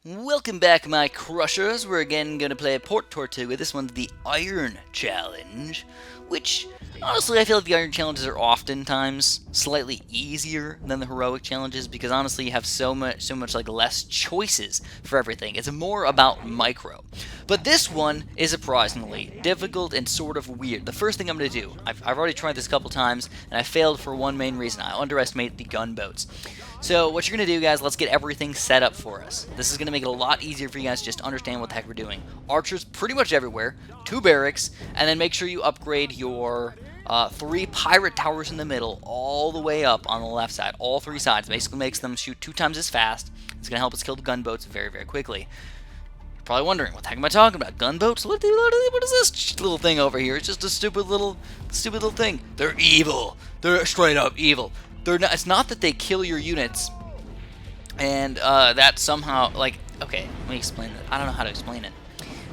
Welcome back, my crushers. We're again going to play Port Tortuga. This one's the Iron Challenge, which, honestly, I feel like the Iron Challenges are oftentimes slightly easier than the Heroic Challenges, because honestly, you have so much like less choices for everything. It's more about micro. But this one is surprisingly difficult and sort of weird. The first thing I'm going to do, I've already tried this a couple times, and I failed for one main reason. I underestimated the gunboats. So what you're going to do, guys, let's get everything set up for us. This is going to make it a lot easier for you guys to just understand what the heck we're doing. Archers pretty much everywhere, 2 barracks, and then make sure you upgrade your 3 pirate towers in the middle all the way up on the left side. All 3 sides. Basically makes them shoot 2 times as fast. It's going to help us kill the gunboats very, very quickly. You're probably wondering, what the heck am I talking about? Gunboats? What is this little thing over here? It's just a stupid little thing. They're evil. They're straight up evil. It's not that they kill your units, and that somehow, like, okay, let me explain that. I don't know how to explain it.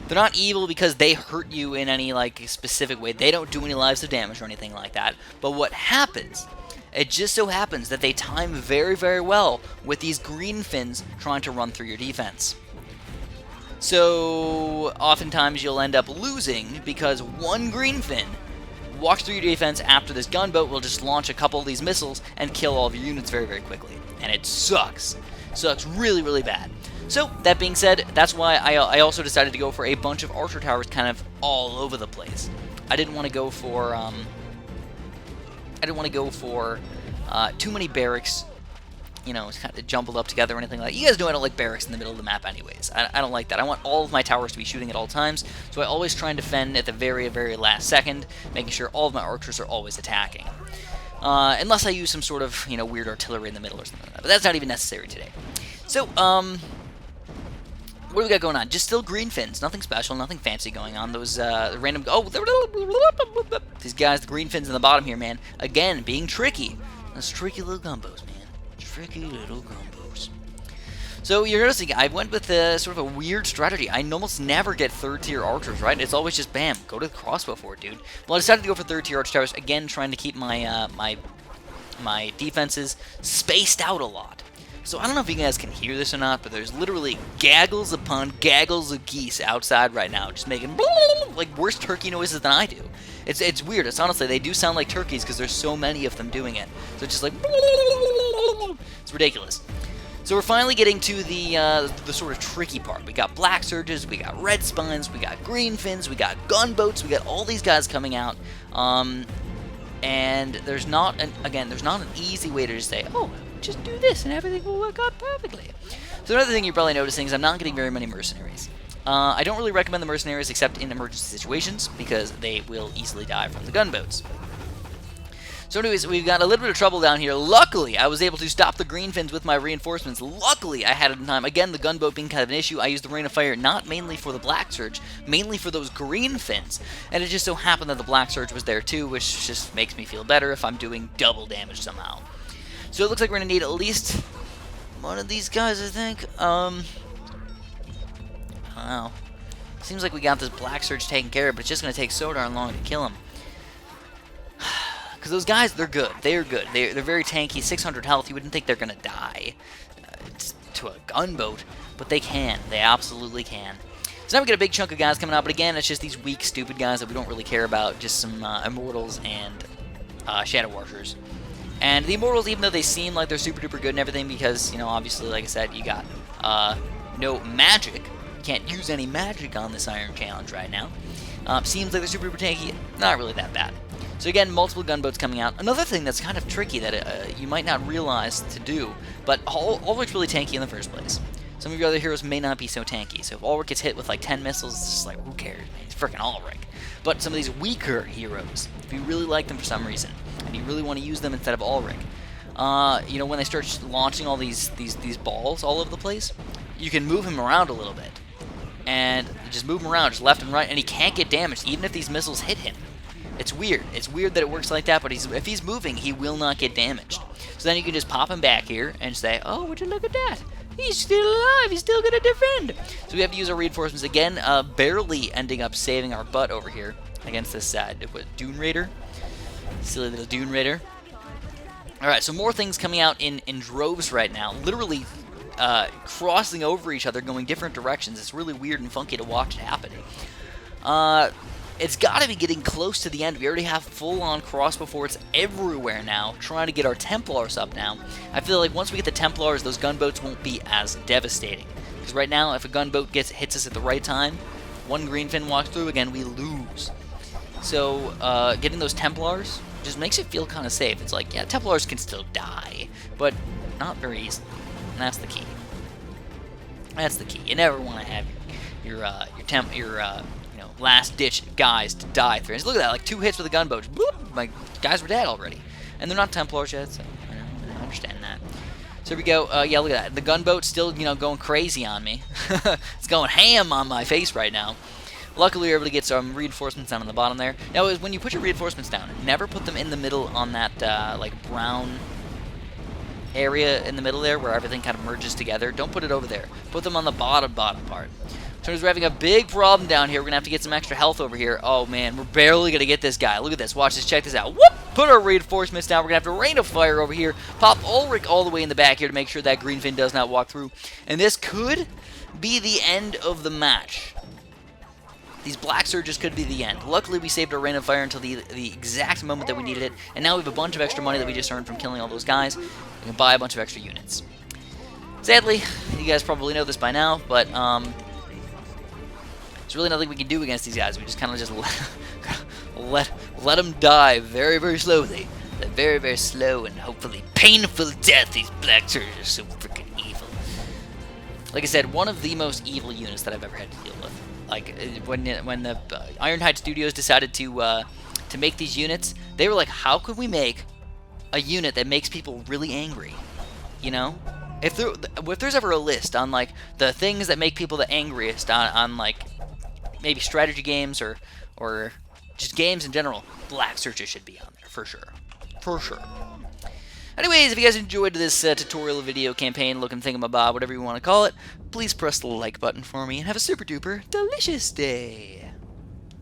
They're not evil because they hurt you in any, like, specific way. They don't do any lives of damage or anything like that. But what happens, it just so happens that they time very, very well with these Greenfins trying to run through your defense. So, oftentimes you'll end up losing because one Greenfin walks through your defense after this gunboat will just launch a couple of these missiles and kill all of your units very, very quickly. And it sucks. Sucks really, really bad. So, that being said, that's why I also decided to go for a bunch of archer towers kind of all over the place. I didn't want to go for, too many barracks, you know, kind of jumbled up together or anything like that. You guys know I don't like barracks in the middle of the map anyways. I don't like that. I want all of my towers to be shooting at all times, so I always try and defend at the very, very last second, making sure all of my archers are always attacking. Unless I use some sort of, you know, weird artillery in the middle or something like that. But that's not even necessary today. So, what do we got going on? Just still Greenfins. Nothing special, nothing fancy going on. Those random... Oh, these guys, the Greenfins in the bottom here, man. Again, being tricky. Those tricky little gumbos, man. Tricky little gumbos. So you're noticing I went with sort of a weird strategy. I almost never get 3rd tier archers, right? It's always just bam, go to the crossbow for it, dude. Well, I decided to go for 3rd tier archer towers again, trying to keep my my defenses spaced out a lot. So I don't know if you guys can hear this or not, but there's literally gaggles upon gaggles of geese outside right now, just making like worse turkey noises than I do. It's weird. It's honestly, they do sound like turkeys because there's so many of them doing it. So it's just like it's ridiculous. So we're finally getting to the sort of tricky part. We got blacksurges, we got red spines, we got greenfins, we got gunboats, we got all these guys coming out. And there's not an easy way to just say, oh, just do this and everything will work out perfectly. So another thing you're probably noticing is I'm not getting very many mercenaries. I don't really recommend the mercenaries except in emergency situations because they will easily die from the gunboats. So anyways, we've got a little bit of trouble down here. Luckily, I was able to stop the Greenfins with my reinforcements. Luckily, I had it in time. Again, the gunboat being kind of an issue, I used the Rain of Fire not mainly for the Black Surge, mainly for those Greenfins. And it just so happened that the Black Surge was there too, which just makes me feel better if I'm doing double damage somehow. So it looks like we're going to need at least one of these guys, I think. I don't know. Seems like we got this Black Surge taken care of, but it's just going to take so darn long to kill him. Because those guys, they're good. They're good. They're very tanky. 600 health. You wouldn't think they're going to die to a gunboat, but they can. They absolutely can. So now we get a big chunk of guys coming out, but again, it's just these weak, stupid guys that we don't really care about. Just some Immortals and Shadow Archers. And the Immortals, even though they seem like they're super duper good and everything, because, you know, obviously, like I said, you got no magic. You can't use any magic on this Iron Challenge right now. Seems like they're super duper tanky. Not really that bad. So again, multiple gunboats coming out. Another thing that's kind of tricky that you might not realize to do, but Ulrich's really tanky in the first place. Some of your other heroes may not be so tanky. So if Ulrich gets hit with like 10 missiles, it's just like, who cares, man? It's freaking Ulrich. But some of these weaker heroes, if you really like them for some reason, and you really want to use them instead of Ulrich, you know, when they start launching all these balls all over the place, you can move him around a little bit. And just move him around, just left and right, and he can't get damaged, even if these missiles hit him. It's weird. It's weird that it works like that, but if he's moving, he will not get damaged. So then you can just pop him back here and say, oh, would you look at that? He's still alive. He's still going to defend. So we have to use our reinforcements again, barely ending up saving our butt over here against this Dune Raider. Silly little Dune Raider. Alright, so more things coming out in droves right now. Literally crossing over each other, going different directions. It's really weird and funky to watch it happen. It's got to be getting close to the end. We already have full-on crossbow forts everywhere now, trying to get our Templars up now. I feel like once we get the Templars, those gunboats won't be as devastating. Because right now, if a gunboat hits us at the right time, one Greenfin walks through, again, we lose. So, getting those Templars just makes it feel kind of safe. It's like, yeah, Templars can still die, but not very easily. And that's the key. That's the key. You never want to have your last-ditch guys to die through. Look at that, like 2 hits with a gunboat. Boop, my guys were dead already. And they're not Templars yet, so I understand that. So here we go. Yeah, look at that. The gunboat's still, going crazy on me. It's going ham on my face right now. Luckily, we were able to get some reinforcements down on the bottom there. Now, when you put your reinforcements down, never put them in the middle on that, like, brown area in the middle there where everything kind of merges together. Don't put it over there. Put them on the bottom part. So we're having a big problem down here. We're going to have to get some extra health over here. Oh, man, we're barely going to get this guy. Look at this. Watch this. Check this out. Whoop! Put our reinforcements down. We're going to have to rain of fire over here. Pop Ulrich all the way in the back here to make sure that Greenfin does not walk through. And this could be the end of the match. These black surges could be the end. Luckily, we saved our rain of fire until the exact moment that we needed it. And now we have a bunch of extra money that we just earned from killing all those guys. We can buy a bunch of extra units. Sadly, you guys probably know this by now, but there's really nothing we can do against these guys. We just kind of just let them die very, very slowly. They're very, very slow and hopefully painful death. These black surges are so freaking evil. Like I said, one of the most evil units that I've ever had to deal with. Like when the Ironhide Studios decided to make these units, they were like, how could we make a unit that makes people really angry? If there's ever a list on like the things that make people the angriest on like maybe strategy games or just games in general, black surges should be on there for sure. Anyways, if you guys enjoyed this tutorial video campaign looking thingamabob, whatever you want to call it, please press the like button for me and have a super duper delicious day.